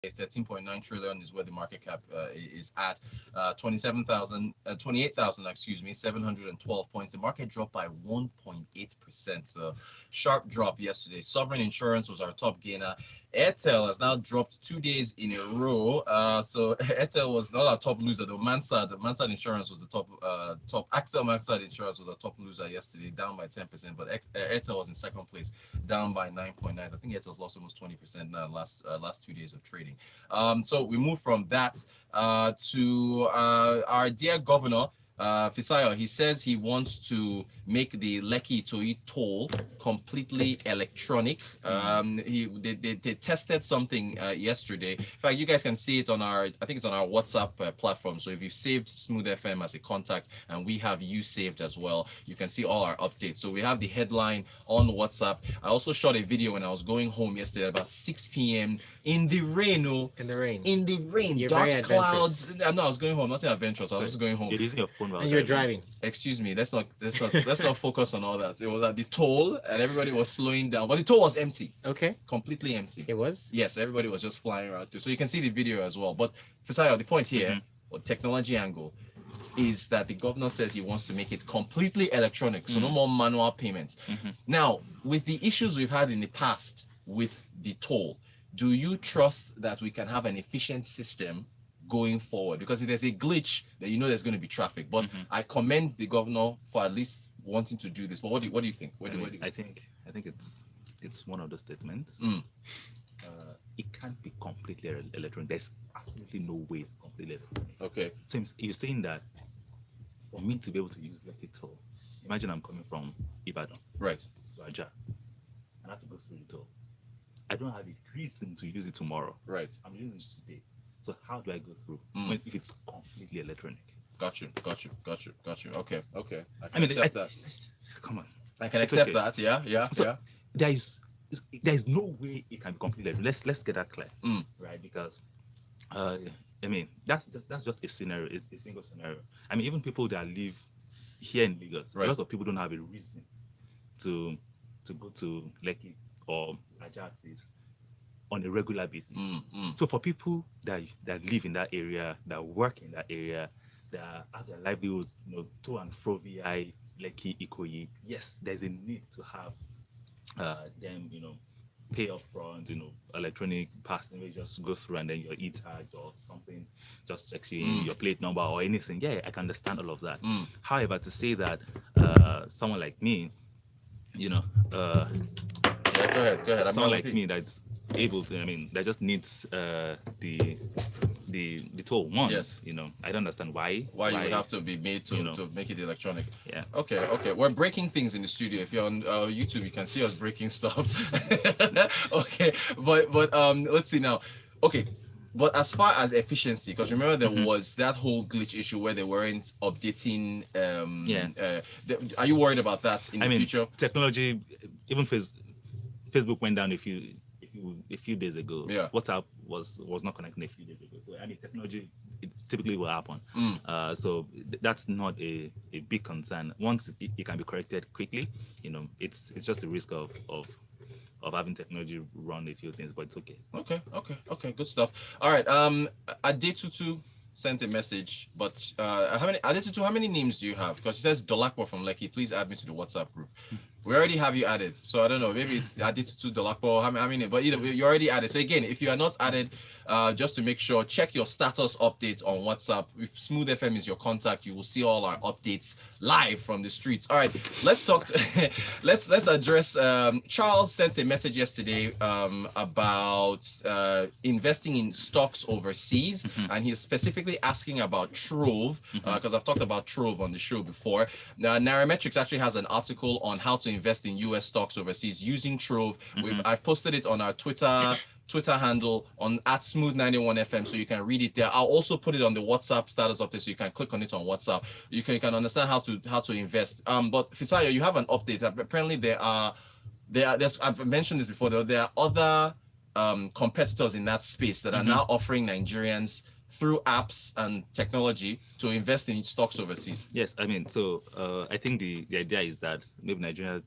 13.9 trillion is where the market cap is at. 28,000, excuse me, 712 points. The market dropped by 1.8%. So sharp drop yesterday. Sovereign Insurance was our top gainer. Airtel has now dropped 2 days in a row. So Airtel was not our top loser. The Mansard Insurance was the top. Axel Mansard Insurance was the top loser yesterday, down by 10%. But Airtel was in second place, down by 9.9. I think Airtel's lost almost 20% now last 2 days of trading. So we move from that to our dear governor. Fisayo, he says he wants to make the Lekki Itoyi toll completely electronic. They tested something yesterday. In fact, you guys can see it on I think it's on our WhatsApp platform. So if you've saved Smooth FM as a contact, and we have you saved as well, you can see all our updates. So we have the headline on WhatsApp. I also shot a video when I was going home yesterday about 6 p.m. in the rain. In the rain, You're dark clouds. No, I was going home. Nothing adventurous. I was just going home. You're using your phone while And you're driving. Excuse me. Let's not focus on all that. It was at the toll, and everybody was slowing down, but the toll was empty. Okay. Completely empty. It was. Yes, everybody was just flying around too. So you can see the video as well. But Fisayo, the point here, or technology angle, is that the governor says he wants to make it completely electronic, so no more manual payments. Now, with the issues we've had in the past with the toll, do you trust that we can have an efficient system going forward? Because if there's a glitch, then you know there's going to be traffic. But I commend the governor for at least wanting to do this. But what do you think? I think it's one of the statements. It can't be completely electronic. There's absolutely no way it's completely electronic. Okay. So you're saying that for me to be able to use Lekki toll, imagine I'm coming from Ibadan, right, to Ajah, and I have to go through the toll. I don't have a reason to use it tomorrow. Right. I'm using it today. So how do I go through if it's completely electronic? Got you. Okay. I can accept that. Come on. I can accept that. Yeah. So there is no way it can be completely electronic. Let's get that clear, right? Because I mean that's just a scenario. It's a single scenario. I mean, even people that live here in Lagos, a lot of people don't have a reason to go to Lekki or Ajaxis on a regular basis. So for people that live in that area, that work in that area, that have their livelihoods, to and fro VI, Lekki, Ikoyi, yes, there's a need to have them, pay up front, electronic passing, where you just go through and then your e-tags or something just checks your plate number or anything. Yeah, I can understand all of that. However, to say that someone like me, go ahead. Someone like me that's able to, that just needs the toll once. Yes. I don't understand why you would have to be made to make it electronic. Yeah. Okay. We're breaking things in the studio. If you're on YouTube, you can see us breaking stuff. Okay, but let's see now. Okay. But as far as efficiency, because remember there was that whole glitch issue where they weren't updating. Are you worried about that in the future? Technology, even Facebook went down a few days ago. Yeah. WhatsApp was not connecting a few days ago. So technology, it typically will happen. So that's not a big concern. Once it can be corrected quickly, it's just a risk of having technology run a few things, but it's okay. Okay, good stuff. All right. Adetutu sent a message, but Adetutu, how many names do you have? Because she says Dolakwa from Lekki, please add me to the WhatsApp group. We already have you added, so I don't know, maybe it's Adetutu Dolakwa, how many, but either you already added. So again, if you are not added, just to make sure, check your status updates on WhatsApp. If Smooth FM is your contact, you will see all our updates live from the streets. All right, let's talk. Let's address. Charles sent a message yesterday about investing in stocks overseas, and he's specifically asking about Trove, because I've talked about Trove on the show before. Nairametrics actually has an article on how to invest in US stocks overseas using Trove. I've posted it on our Twitter handle on @smooth91fm, so you can read it there. I'll also put it on the WhatsApp status update, so you can click on it on WhatsApp. You can understand how to invest. But Fisayo, you have an update. Apparently there's I've mentioned this before. There are other competitors in that space that are now offering Nigerians through apps and technology to invest in stocks overseas. Yes, I mean, so I think the idea is that maybe Nigeria's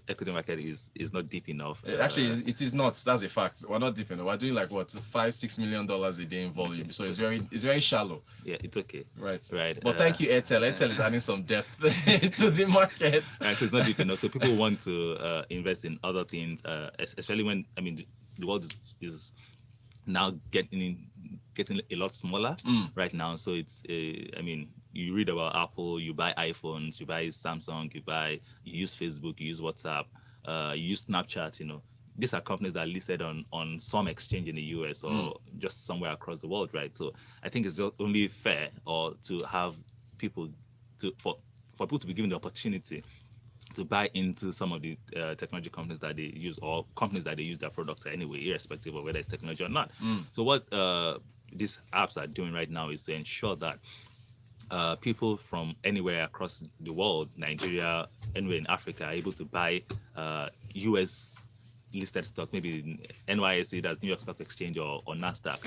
equity market is not deep enough. Actually, it is not. That's a fact. We're not deep enough. We're doing like what $5-6 million a day in volume, Okay, so it's very shallow. Yeah, it's okay. Right. Right. But thank you, Airtel. Airtel is adding some depth to the market. Right, so it's not deep enough. So people want to invest in other things, especially when the world is now getting a lot smaller right now. So it's I mean, you read about Apple, you buy iPhones, you buy Samsung, you use Facebook, you use WhatsApp, you use Snapchat. You know, these are companies that are listed on some exchange in the US or just somewhere across the world, right? So I think it's just only fair or to have people for people to be given the opportunity to buy into some of the technology companies that they use or companies that they use their products anyway, irrespective of whether it's technology or not. So what these apps are doing right now is to ensure that people from anywhere across the world, Nigeria, anywhere in Africa, are able to buy US listed stock, maybe NYSE, that's New York Stock Exchange, or NASDAQ,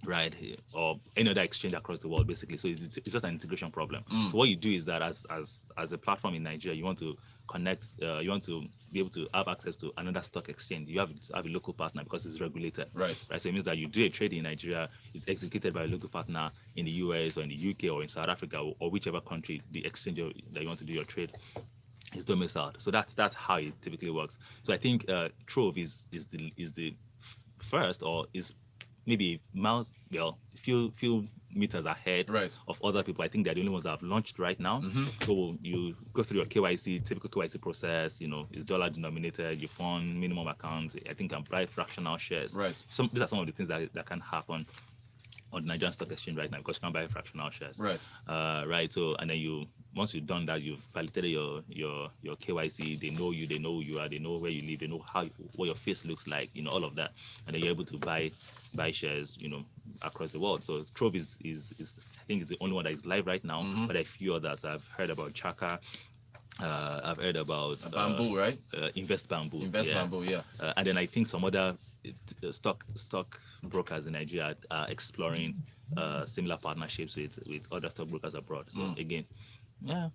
right, or any other exchange across the world, basically. So it's just an integration problem. So what you do is that as a platform in Nigeria, you want to connect, you want to be able to have access to another stock exchange. You have to have a local partner because it's regulated. Right. So it means that you do a trade in Nigeria, it's executed by a local partner in the US or in the UK or in South Africa or whichever country the exchange that you want to do your trade is domiciled. So that's how it typically works. So I think Trove is the first, or is maybe miles, few meters ahead of other people. I think they're the only ones that have launched right now. So you go through your KYC, typical KYC process. You know, it's dollar denominated. You fund minimum accounts. I think can buy fractional shares. Right. These are some of the things that can happen on the Nigerian Stock Exchange right now because you can buy fractional shares. Right. Right. So and then once you've done that, you've validated your KYC. They know you. They know who you are. They know where you live. They know what your face looks like. You know, all of that, and then you're able to buy shares. You know, across the world. So Trove is I think it's the only one that is live right now. But a few others. I've heard about Chaka. I've heard about Bamboo, right? Invest Bamboo. Bamboo, yeah. And then I think some other stock brokers in Nigeria are exploring similar partnerships with other stockbrokers abroad. So again,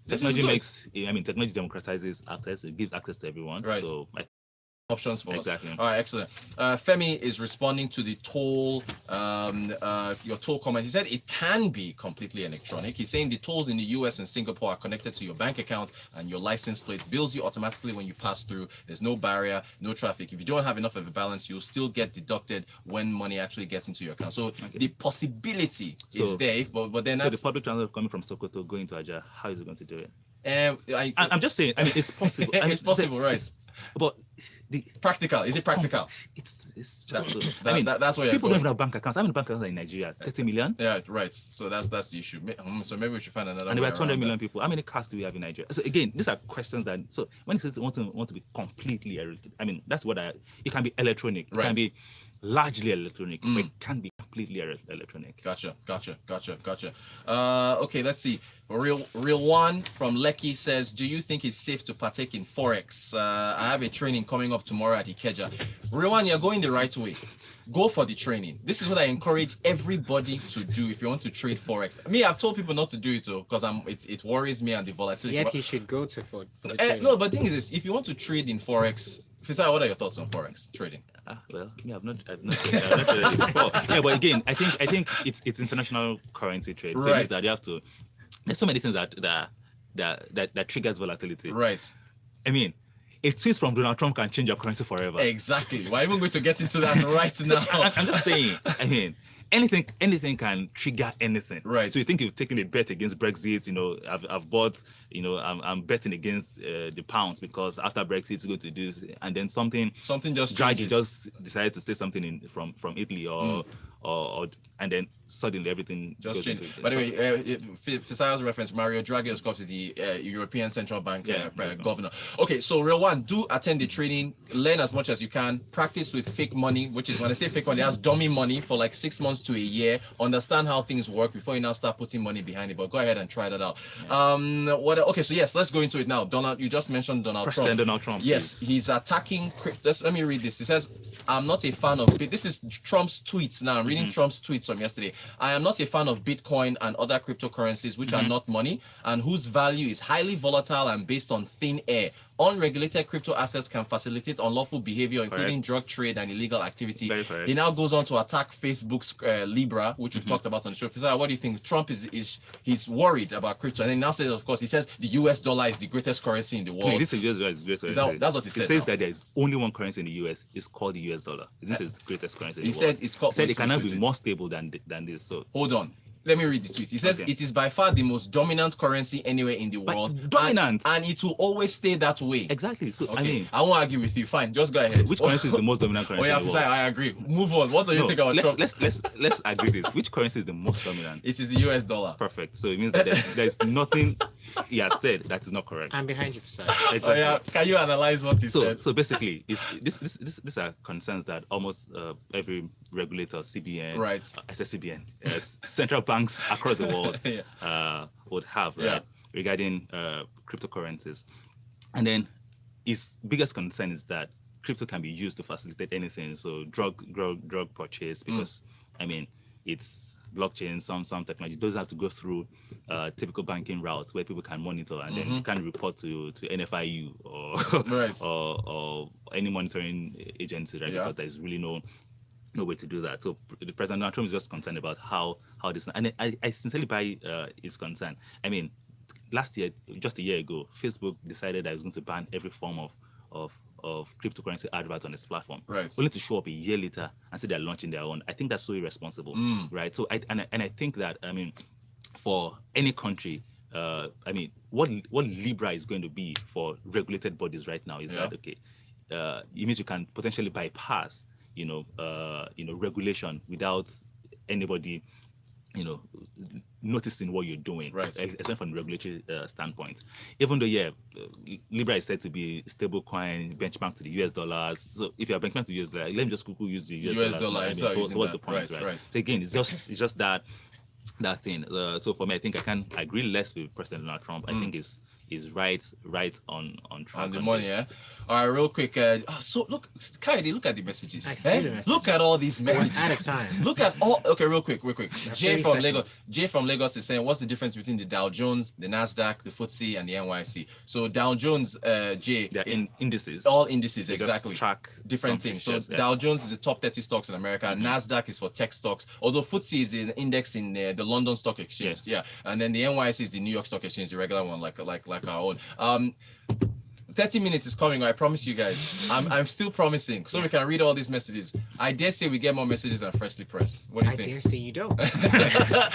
technology technology democratizes access. It gives access to everyone. Right. So options for exactly. All right, excellent. Femi is responding to the toll, your toll comment. He said it can be completely electronic. He's saying the tolls in the US and Singapore are connected to your bank account and your license plate bills you automatically when you pass through. There's no barrier, no traffic. If you don't have enough of a balance, you'll still get deducted when money actually gets into your account. So the possibility is there, but then so the public transport coming from Sokoto going to Ajah, how is it going to do it? I'm just saying. I mean, it's possible. It's possible, right? But practical, is it practical? It's just that's why people don't even have bank accounts. How many bank accounts in Nigeria? 30 million. Yeah, right. So that's the issue. So maybe we should find another. And there are 200 million people. How many cars do we have in Nigeria? So again, these are questions that. So when it says want to be completely, I mean, that's what it can be electronic. It can be largely electronic, but it can be completely electronic. Gotcha. Okay, let's see. Real one from Lekki says, do you think it's safe to partake in Forex? I have a training coming up tomorrow at Ikeja. Real one, you're going the right way. Go for the training. This is what I encourage everybody to do if you want to trade Forex. Me, I've told people not to do it because it worries me and the volatility. Yet he should go for the training. No, but the thing is this, if you want to trade in Forex, Fisai, what are your thoughts on Forex trading? Well, I've not traded it before. Yeah, but again, I think it's international currency trade. So it means that you have to. There's so many things that triggers volatility. Right. I mean, a tweet from Donald Trump can change your currency forever. Exactly. We're even going to get into that right now. I'm just saying. I mean, anything can trigger anything. Right. So you think you've taken a bet against Brexit? You know, I've bought. You know, I'm betting against the pounds because after Brexit it's going to do this, and then something just Draghi just decided to say something from Italy or and then suddenly everything just changed. By the way, Fisai's reference, Mario Draghi, of course, is the European Central Bank governor. Okay, so real one, do attend the training, learn as much as you can, practice with fake money, which is when I say fake money, that's dummy money for like 6 months to a year. Understand how things work before you now start putting money behind it. But go ahead and try that out. Yeah. Okay, so yes, let's go into it now. You just mentioned President Donald Trump. Yes, please. He's attacking. Let me read this. He says, "I'm not a fan of." This is Trump's tweets now. I'm reading reading Trump's tweets from yesterday. I am not a fan of Bitcoin and other cryptocurrencies which are not money and whose value is highly volatile and based on thin air. Unregulated crypto assets can facilitate unlawful behavior, including drug trade and illegal activity. He now goes on to attack Facebook's Libra, which we've talked about on the show. So what do you think? Trump he's worried about crypto, and then now says, of course, he says the US dollar is the greatest currency in the world. This is US dollar is the greatest. That's what he said. He says that there is only one currency in the US. It's called the US dollar. This is the greatest currency. He said it's called. He said it cannot be more stable than this. So hold on. Let me read the tweet. He says it is by far the most dominant currency anywhere in the world. Dominant. And it will always stay that way. Exactly. So okay. I mean, I won't argue with you. Fine, just go ahead. Which currency is the most dominant currency? In the world? I agree. Move on. What do you think about Trump? Let's agree this. Which currency is the most dominant? It is the US dollar. Perfect. So it means that there's nothing he has said that is not correct. I'm behind you, sir. Exactly. Oh, yeah. Can you analyze what he said? So basically, these are concerns that almost every regulator, CBN, right? I said CBN, central banks across the world would have, right, regarding cryptocurrencies. And then his biggest concern is that crypto can be used to facilitate anything. So drug purchase, because I mean, it's blockchain, some technology. It doesn't have to go through typical banking routes where people can monitor and then you can report to NFIU or any monitoring agency, right? Because there is really no way to do that. So the President Donald Trump is just concerned about how this, and I sincerely buy his concern. I mean, last year, just a year ago, Facebook decided that it was going to ban every form of cryptocurrency adverts on its platform, right? Only to show up a year later and say they're launching their own. I think that's so irresponsible, right? So I think that, I mean, for any country, I mean, what Libra is going to be for regulated bodies right now is that okay? It means you can potentially bypass, regulation without anybody, noticing what you're doing, right? Especially from the regulatory standpoint. Even though, Libra is said to be a stable coin benchmarked to the US dollars. So if you're benchmarked to the US dollar, let me just quickly use the US dollar. I mean, so what's the point, right? So again, it's just that thing. So for me, I think I can agree less with President Donald Trump. I think is right on Trump. On the money, yeah. All right, real quick. So look, Kayode, look at the messages. I see the messages. Look at all these messages. One at a time. Look at all. Okay, real quick. Jay from 30 Lagos. Jay from Lagos is saying, what's the difference between the Dow Jones, the Nasdaq, the FTSE, and the NYC? So Dow Jones, Jay. They're indices. All indices, they exactly. Just track different things. So Dow Jones is the top 30 stocks in America. Nasdaq is for tech stocks. Although FTSE is an index in the London Stock Exchange. Yeah. And then the NYC is the New York Stock Exchange, the regular one, like our own. 30 minutes is coming, I promise you guys. I'm still promising, so we can read all these messages. I dare say we get more messages than Freshly Pressed. What do you think? I dare say you don't.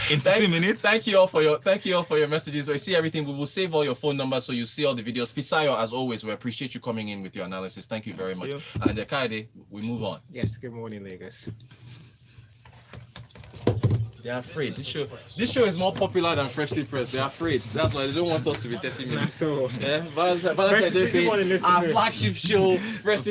In 15 minutes. Thank you all for your messages. We see everything. We will save all your phone numbers so you see all the videos. Fisayo, as always, we appreciate you coming in with your analysis. Thank you very much. And Kayode, we move on. Yes, good morning, Lagos. They're afraid. This show is more popular than Freshly Pressed. They're afraid. That's why they don't want us to be 30 minutes. So, yeah, but just say our flagship show, Freshly